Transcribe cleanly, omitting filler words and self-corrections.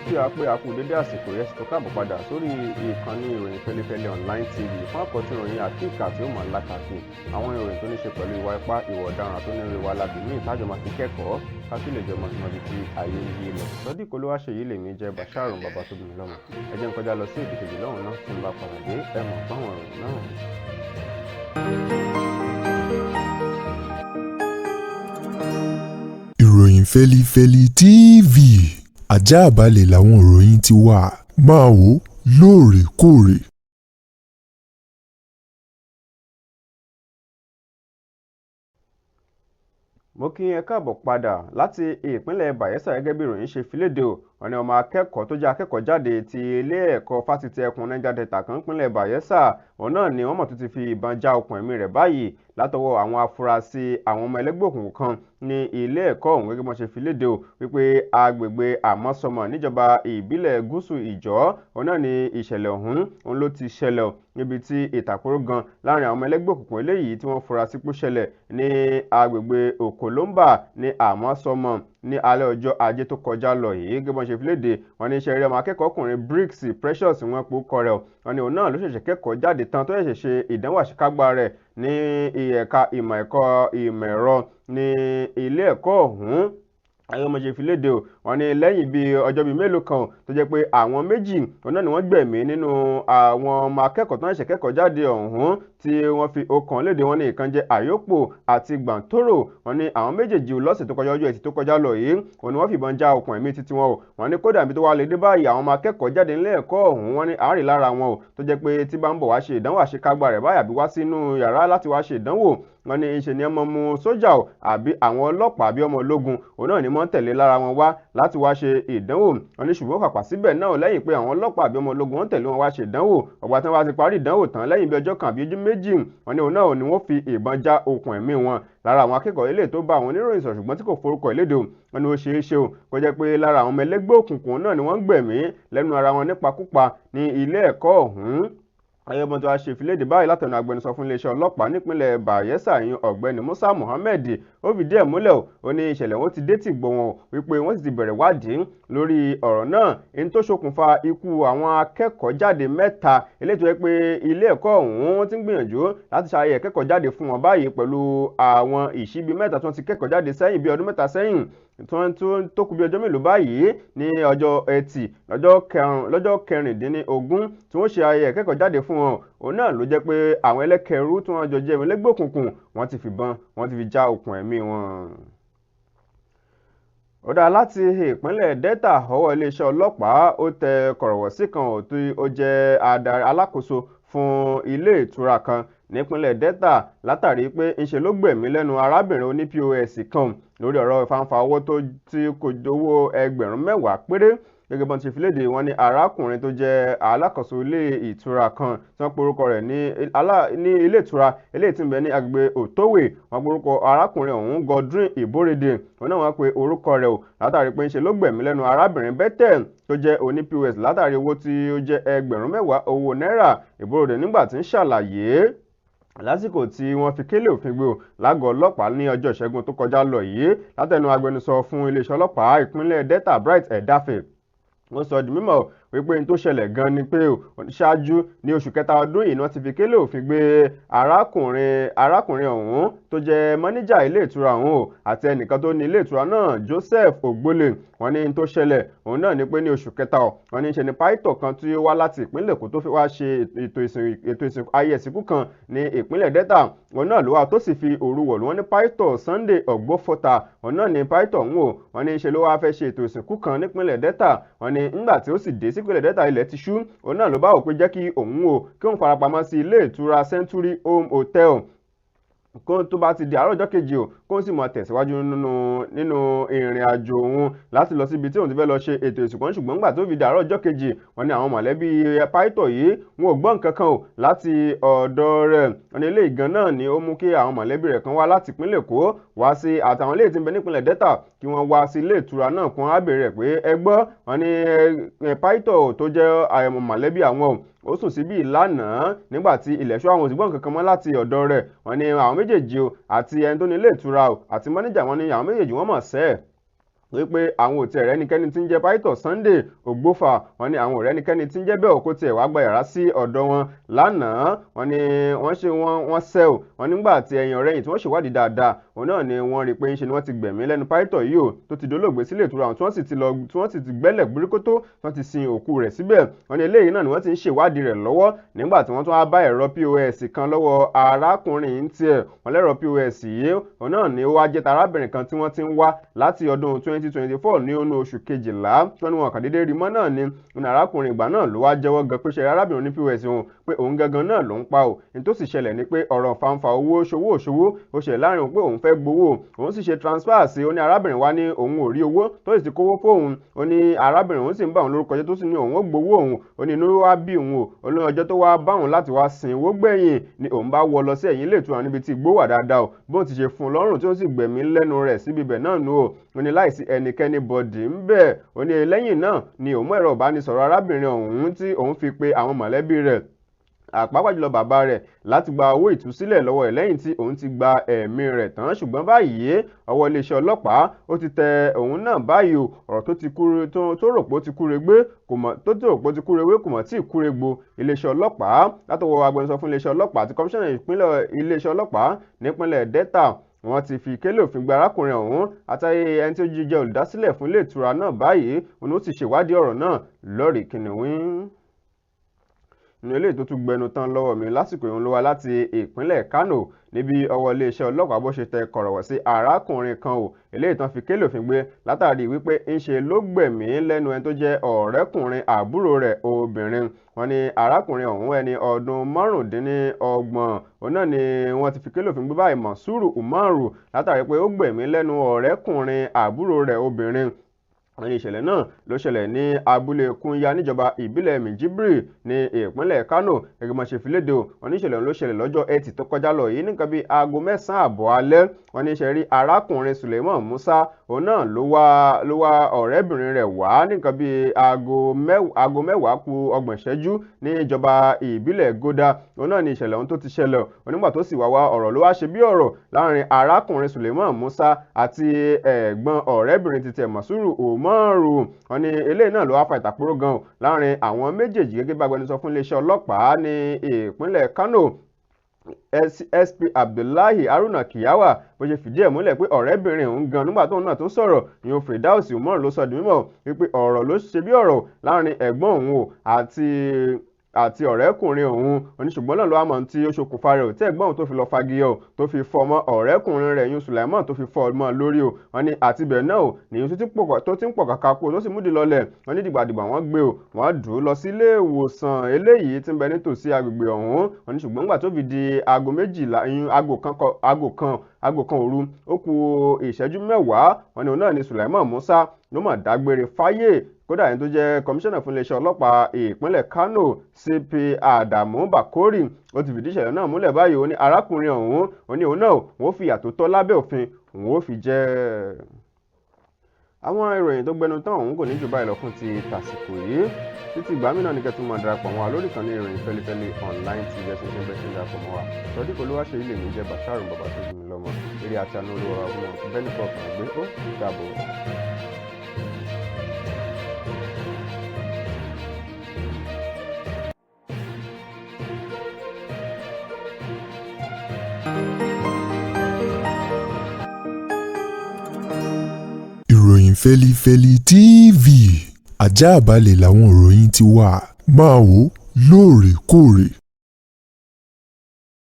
kí a pé a kú dédé àsìkò yẹn tó káàbọ̀ padà sórí ìkànnì ìròyìn Fẹ́lẹ́fẹ́lẹ́ online tv fún àkọ́tún ìròyìn àkíkà tí ó mọ̀ lákàkì àwọn ìròyìn tó ní ṣe pẹ̀lú ìwà ipá ìwà ọ̀daràn tó ní ìwà alábì ní ìtajọ́ máa fi kẹ́kọ̀ọ́ kákí lè jọ máa fi mọ ibi tí ayé ń yí lọ. Sodiq Olúwaṣeyì lèmi jẹ́ Bashar bàbá tó bìnrin lọ́mọ. Ẹ jẹ́ n kọjá lọ sí ìdíkejì lọ́hùn náà tí n bá padà dé ẹ mọ̀ fáwọn ìròyìn náà. Ìròyìn Fẹ́lifẹ́li TV àjààbálẹ̀ làwọn ìròyìn ti wà máa wò lóòrèkóòrè. Mo kí ẹ káàbọ̀ padà láti ìpínlẹ̀ Bayelsa gẹ́gẹ́ bí ìròyìn ṣe fi léde o. Wọ́n ní ọmọ akẹ́kọ̀ọ́ tó jẹ́ akẹ́kọ̀ọ́ jáde ti ilé ẹ̀kọ́ fásitì ẹkùn Niger Delta kan nípínlẹ̀ Bayelsa òun náà ni wọ́n mọ̀ tó ti fi ìbọn já okùn ẹ̀mí rẹ̀ báyìí látọwọ́ àwọn afurasí àwọn ọmọ ẹlẹ́gbẹ́ òkùnkùn kan ní ilé ẹ̀kọ́ ọ̀hún gẹ́gẹ́ bí wọ́n ṣe fi léde o wípé agbègbè àmọ́sọmọ níjọba ìbílẹ̀ gúúsù ìjọ́ òun náà ni ìṣẹ̀lẹ̀ ọ̀hún ló ti ṣẹlẹ̀ o níbi tí ìtàkùrọ̀ gan láàrin àwọn ọmọ ẹlẹ́gbẹ́ òkùnkùn eléyìí tí wọ́n fura sí pé ṣẹlẹ̀ ní agbègbè Òkòlómbà ní àmọ́sọmọ ní alẹ́ ọjọ́ ajé tó kọjá lọ yìí gẹ́gẹ́ bí wọ́n ṣe fi léde wọ́n ní iṣẹ́ rí ọmọ akẹ́kọ̀ọ́ ọkùnrin Bricks Precious wọn pò kọrẹ̀ wọ́n ní òun náà ló ṣẹ̀ṣẹ̀ kẹ́kọ̀ọ́ jáde tán tó ṣẹ̀ṣẹ̀ ṣe ìdánwò àṣekágbá rẹ̀ ní ẹ̀ka ìmọ̀ ẹ̀rọ ní ilé ẹ̀kọ́ ọ̀hún ayọ́mọ̀ṣe fi léde o wọ́n ní lẹ́yìn bíi ọjọ́ bíi mélòó kan tó jẹ́ pé àwọn méjì òun náà ni wọ́n gbẹ̀mí nínú àwọn ọmọ akẹ́kọ̀ọ́ tó ń ṣe kẹ́kọ̀ọ́ jáde ọ̀hún tí wọ́n fi ọkàn léde wọn ní ìkan jẹ́ Àyópò àti Gbàǹtórò wọ́n ní àwọn méjèèjì lọ́sẹ̀ tó kọjá ọjọ́ ẹtì tó kọjá lọ yìí wọ́n ní wọ́n fìbọn já okùn ẹ̀mí títí wọn o wọ́n ní kódà ibi tó wà lédè báyìí àwọn ọmọ akẹ́kọ̀ọ́ jáde nílé ẹ̀kọ́ ọ̀hún wọ́n ní àárín lára wọn o tó jẹ́ pé tí bá ń bọ̀ wá ṣe ìdánwò àṣekágbá rẹ̀ báyà bí wá sínú yàrá láti wá ṣe ìdánwò wọ́n ní ìṣe ni ọmọ mu sójà o àbí àwọn ọlọ́pàá àbí ọmọ ológun òun náà ni wọ́n tẹ̀lé lára wọn wá láti wá ṣe ìdánwò wọ́n ní ṣùgbọ́n pàpà síbẹ̀ náà lẹ́yìn pé àwọn ọlọ́pàá àbí ọmọ ológun wọ́n tẹ̀lé wọn wá ṣe ìdánwò ọ̀gbà tí wọ́n bá ti parí ìdánwò tán lẹ́yìn bí ọjọ́ kan àbí ọjọ́ méjì wọ́n ní òun náà ni wọ́n fi ìbọn já okùn ẹ̀mí wọn lára àwọn akẹ́kọ̀ọ́ ilé tó bá àwọn oníròyìn sọ̀rọ̀ ṣùgbọ́n tí kò forúkọ ìlédè wọn ni ó ṣeé ṣe o kó jẹ́ pé lára àwọn ọmọ ẹlẹ́gbẹ́ òkùnkùn náà ni wọ́n gbẹ̀mí lẹ́nu ara wọn nípakúpa ní ilé ẹ̀kọ́ ọ̀hún ayọ́mọ́tò aṣèfilédè báyìí látọ̀nà agbẹnusọ fún iléeṣẹ́ ọlọ́pàá nípínlẹ̀ Bayelsa yìí ọ̀gbẹ́ni Musa Muhammed ó fìdí ẹ̀ múlẹ̀ ó ní ìṣẹ̀lẹ̀ wọn ti dé tì gbọ́ wọn wípé wọ́n sì ti bẹ̀rẹ̀ wádìí lórí ọ̀rọ̀ náà èyí tó ṣokùnfà ikú àwọn akẹ́kọ̀ọ́ jáde mẹ́ta eléyìí tó yẹ pé ilé ẹ̀kọ́ ọ̀hún wọ́n ti ń gbìyànjú láti ṣàyẹ̀ akẹ́kọ̀ọ́ jáde fún wọn báyìí pẹ̀lú àwọn ìṣíbi mẹ́ta tí wọ́n ti kẹ́kọ̀ọ́ jáde sẹ́yìn bí ọdún mẹ́ta sẹ́yìn tó kù bí ọjọ́ mélòó báyìí ní ọjọ́ ẹtì lọ́jọ́ kẹrìndínlógún tí wọ́n ṣe ayẹyẹ akẹ́kọ̀ọ́ jáde fún wọn òun náà ló jẹ́ pé àwọn ẹlẹ́kẹ̀rú tí wọ́n jọ jẹ́ ẹlẹ́gbẹ́ òkùnkùn wọ́n ti fìbọn wọ́n ti fi já okùn ẹ̀mí wọn. Ó dá láti ìpínlẹ̀ Delta ọwọ́ iléeṣẹ́ ọlọ́pàá ó tẹ kọ̀rọ̀wọ̀sí kan tí ó jẹ́ alákòóso fún ilé ìtura kan nípínlẹ̀ Delta látàrí pé ńṣe ló gbẹ̀mí lẹ́nu arábìnrin oní POS kan lórí ọ̀rọ̀ ìfàǹfà owó tí kò jówó ẹgbẹ̀rún mẹ́wàá péré gẹ́gẹ́ bọ́n ti fi léde wọn ní arákùnrin tó jẹ́ alákòóso ilé ìtura kan tí wọ́n porúkọ rẹ̀ ní ilé ìtura eléyìí tí ń bẹ ní agbègbè Òtówè wọ́n porúkọ arákùnrin ọ̀hún Godwin Ìbórèdè wọn náà wọ́n pe orúkọ rẹ̀ o látàrí pé ń ṣe ló gbẹ̀mí lẹ́nu arábìnrin Bethel tó jẹ́ oní POS látàrí owó tí ó jẹ́ ẹgbẹ̀rún mẹ́wàá owó náírà. Ìbórèdè nígbà tí ń ṣàlàyé lásìkò tí wọ́n fi kélé òfin gbé o lágọ̀ọ́ ọlọ́pàá ní ọjọ́ ìṣẹ́gun tó kọjá lọ yìí látẹnu agbẹnusọ fún iléeṣẹ́ ọlọ́pàá ìpínlẹ̀ Delta Bright Edafe wọ́n sọ di mímọ̀ wípé n tó ṣẹlẹ̀ gan ni pé ṣáájú ní oṣù kẹta ọdún yìí wọ́n ti fi kélé òfin gbé arákùnrin ọ̀hún tó jẹ́ mọ́níjà ilé ìtura ọ̀hún o àti ẹnìkan tó ní ilé ìtura náà Joseph Ogbole wọ́n ní n tó ṣẹlẹ̀ òun náà ni pé ní oṣù kẹta wọ́n ní ṣe ni pásítọ̀ kan tí ó wá láti ìpínlẹ̀ Èkó tó fi wá ṣe ètò ìsìnkú ayé ìsìnkú kan ní ìpínlẹ̀ Delta òun náà ló wà tó sì fi òru wọ̀lú wọ́n ní pásítọ̀ Sunday Ogbofota òun náà ni pásítọ̀ ọ̀hún o wọ́n ní ṣe ló wá fẹ́ ṣe ètò ìsìnkú kan nípínlẹ̀ Delta wọ́n ní ńgbà tí ó sì dé sípínlẹ̀ Delta ilẹ̀ ti ṣú òun náà ló bá wò pé jẹ́ kí òun farapamọ́ sí ilé ìtura Century Home Hotel kó tó bá ti di àárọ̀ ọjọ́ kejì o kó sì máa tẹ̀síwájú nínú ìrìn àjò òun láti lọ síbi tí òun ti fẹ́ lọ ṣe ètò ìsìnkú ṣùgbọ́n nígbà tó fi di àárọ̀ ọjọ́ kejì wọ́n ní àwọn mọ̀lẹ́bí pásítọ̀ yìí wọn ò gbọ́ nǹkan kan o láti ọ̀dọ̀ rẹ̀ wọ́n ní ilé ìgan náà ni ó mú kí àwọn mọ̀lẹ́bí rẹ̀ kan wá láti ìpínlẹ̀ Èkó wá sí àtàwọn ilé tí ń bẹ nípínlẹ̀ Delta kí wọ́n wá sí ilé ìtura náà kún á béèrè pé ẹ gbọ́ wọ́n ní pásítọ̀ tó jẹ́ mọ̀lẹ́bí àwọn ó sùn síbí lánàá nígbà tí ilẹ̀ ṣú àwọn òsìgbọ́n kankan mọ́ láti ọ̀dọ̀ rẹ̀ wọ́n ní àwọn méjèèjì o àti ẹni tó ní ilé ìtura o àti mọ́níjà wọn ní àwọn méjèèjì wọ́n mọ̀ sẹ́ẹ̀ wípé àwọn ò tiẹ̀ rẹ́nikẹ́ni tí ń jẹ́ pásítọ̀ Sunday Ogbofa wọ́n ní àwọn ò rẹ́nikẹ́ni tí ń jẹ́ bẹ́ẹ̀ kó tiẹ̀ wá gba yàrá sí ọ̀dọ̀ wọn lánàá wọ́n ní wọ́n ṣẹ́ ò wọ́n nígbà tí ẹ̀yìn ọ̀rẹ́yìn tí wọ́n ṣèwádìí dáadáa òun náà ni wọ́n rí pé ń ṣe ni wọ́n ti gbẹ̀mí lẹ́nu pásítọ̀ yìí ò tó ti dolóògbé sílé ìtura àwọn tí wọ́n sì ti gbẹ́lẹ̀ gbúríkótó tí wọ́n ti sin òkú rẹ̀ síbẹ̀ wọ́n ní eléyìí náà ni wọ́n ti ń ṣèwádìí rẹ̀ lọ́wọ́ nígbà tí wọ́n tún wá bá ẹ̀rọ POS kan lọ́wọ́ arákùnrin ń tiẹ̀ wọ́n lẹ́rọ POS yìí òun náà ni ó wá jẹ́ tarábìnrin kan tí wọ́n ti ń wá láti ọdún 2024 ní inú oṣù kejìlá tí wọ́n ní wọn kàn déédéé rí mọ́ náà ni arákùnrin ìgbà náà ló wá jẹ́wọ́ gan pé ṣe arábìnrin ní POS òun pé òun gangan náà ló ń pa ò ní tó sì ṣẹlẹ̀ ni pé ọ̀rọ̀ fanfa owó ṣòwò ó ṣẹlẹ̀ láàrin òun pé òun fẹ́ gbowó òun sì ṣe transfer sí ó ní arábìnrin wá ní òun ò rí owó tó sì ti kówó fóun ó ní arábìnrin òun sì ń bá òun lórúkọ jẹ́ tó sì ní òun ó gbowó òun ó ní inú wá bí òun ó ní ọjọ́ tó wá bá òun láti wá sin owó gbẹ̀yìn ni òun bá wọ lọ sí ẹ̀yìn ilé ìtura níbi tí igbó wà dáadáa ò bóun ti ṣe fún un lọ́rùn tí ó sì gbẹ̀mí lẹ́nu rẹ̀ síbi ibẹ̀ náà nù ó ní láìsí ẹnikẹ́ni bọ̀dì ń bẹ̀ ó ní lẹ́yìn náà ni òun mú ẹ̀rọ ìbánisọ̀rọ̀ arábìnrin ọ̀hún tí òun fi pe àwọn mọ̀lẹ́bí rẹ̀ àpapọ̀ jùlọ bàbá rẹ̀ láti gba owó ìtúsílẹ̀ lọ́wọ́ ẹ̀ lẹ́yìn tí òun ti gba ẹ̀mí rẹ̀ tán ṣùgbọ́n báyìí ọwọ́ iléeṣẹ́ ọlọ́pàá ó ti tẹ òun náà báyìí o ọ̀rọ̀ tó rò pé ó ti kúregbé kò mọ̀ tí ì kúregbo iléeṣẹ́ ọlọ́pàá látọwọ́ agbẹnusọ fún iléeṣẹ́ ọlọ́pàá àti kọmíṣánná ìpínlẹ̀ iléeṣẹ́ ọlọ́pàá nípínlẹ̀ Delta wọ́n ti fi kélé òfin gba arákùnrin ọ̀hún àtàyè ẹni tí ó jẹ́ olùdásílẹ̀ fún ilé ìtura náà báyìí òun ó sì ṣèwádìí ọ̀rọ̀ náà lórí kìnìún nínú eléyìí tó tún gbẹnu tán lọ́wọ́ mi lásìkò ìhun ló wá láti ìpínlẹ̀ Kano níbi ọwọ́ iléeṣẹ́ ọlọ́pàá bó ṣe tẹ kọ̀rọ̀wọ̀ sí arákùnrin kan ò eléyìí tán fi kélé òfin gbé látàrí wípé ńṣe ló gbẹ̀mí lẹ́nu ẹni tó jẹ́ ọ̀rẹ́kùnrin àbúrò rẹ̀ obìnrin wọ́n ní arákùnrin ọ̀hún ẹni ọdún márùndínlọ́gbọ̀n òun náà ni wọ́n ti fi kélé òfin gbé báyìí Mọ̀súrù Umaru látàrí pé ó gbẹ̀mí lẹ́nu ọ̀rẹ́kùnrin àbúrò rẹ̀ obìnrin ní ìṣẹ̀lẹ̀ náà ló ṣẹlẹ̀ ní abúlé Kúnya níjọba ìbílẹ̀ Minjibir ní ìpínlẹ̀ Kano gẹ́gẹ́ bá ṣe fi léde o wọ́n ní ìṣẹ̀lẹ̀ ló ṣẹlẹ̀ lọ́jọ́ Ẹtì tó kọjá lọ yìí nǹkan bíi aago 9:30 alẹ́ wọ́n ní ṣe rí arákùnrin Suleiman Musa òun náà ló wá ọ̀rẹ́bìnrin rẹ̀ wá nǹkan bíi aago 10:30 ìṣẹ́jú ní ìjọba ìbílẹ̀ Goda òun náà ní ìṣẹ̀lẹ̀ ohun tó ti ṣẹlẹ̀ onígbà tó sì wá ọ̀rọ̀ ló wá ṣe bí ọ̀rọ̀ láàrin arákùnrin Suleiman Musa àti ẹ̀gbọ́n ọ̀rẹ́bìnrin títẹ̀ Mọ̀súrù Umaru wọ́n ní eléyìí náà ló wá fa ìtàkùrọ̀ gan láàrin àwọn méjèèjì gẹ́gẹ́ bá agbẹnusọ fún iléeṣẹ́ ọlọ́pàá ní ìpínlẹ̀ Kano SP Abdullahi Haruna Kiyawa bó ṣe fìdí ẹ̀ múlẹ̀ pé ọ̀rẹ́bìnrin òun gan nígbà tóun náà tó sọ̀rọ̀ ìyẹn Firdaus Umar ló sọ di mímọ̀ wípé ọ̀rọ̀ ló ṣe bí ọ̀rọ̀ láàrin ẹ̀gbọ́n òun o àti ọ̀rẹ́kùnrin òun oníṣùgbọ́n náà ló wá mọ̀ tí ó ṣokùnfà rẹ̀ ò tí ẹ̀gbọ́n òun tó fi lọ fagiyọ̀ tó fi fọ́ ọmọ ọ̀rẹ́kùnrin rẹ̀ yún Sulaiman tó fi fọ́ ọmọ lórí o wọ́n ní àtibẹ̀ náà ò nìyẹn tó ti ń pọ̀ kàkà kú tó sì múdi lọlẹ̀ wọ́n ní dìgbàdìgbà wọ́n gbé o wọ́n dùn ún lọ sí ilé ìwòsàn eléyìí tí ń bẹ nítòsí agbègbè ọ̀hún wọ́n ní ṣùgbọ́n nígbà tó fi di aago méjìlá aago kan òru ó kù ìṣẹ́jú mẹ́wàá wọ́n ní òun náà ní Sulaiman Musa ló mọ̀ dágbére fáyé kódà ẹni tó jẹ́ kọmíṣánná fún iléeṣẹ́ ọlọ́pàá ìpínlẹ̀ Kano CP Adamu Bakori ó ti fìdí ìṣẹ̀lẹ̀ náà múlẹ̀ báyìí ó ní arákùnrin ọ̀hún ó ní òun náà wọ́n fi ìyà tó tọ́ lábẹ́ òfin òun ó fi jẹ́ àwọn ìròyìn tó gbẹnu tán ọ̀hún kò ní jù báyìí lọ fún ti tàsìkò yìí títí ìgbà mìíràn ní kẹtù máa darapọ̀ mọ́ wa lórí ìkànnì ìròyìn Fẹ́lifẹ́li online tv ẹ̀sìn tó bẹ́ẹ̀ ṣe ń darapọ̀ mọ́ wa sọdí kò ló wá ṣe ilé mi jẹ́ Basharu bàbá tó jù mí lọ́mọ eré àti àánú olówó ọmọ bẹ́ẹ̀ni kọ̀ọ̀kan gbé ó dàbọ̀. ìròyìn Fẹ́lifẹ́li TV àjààbálẹ̀ làwọn ìròyìn ti wà máa wò lóòrèkóòrè.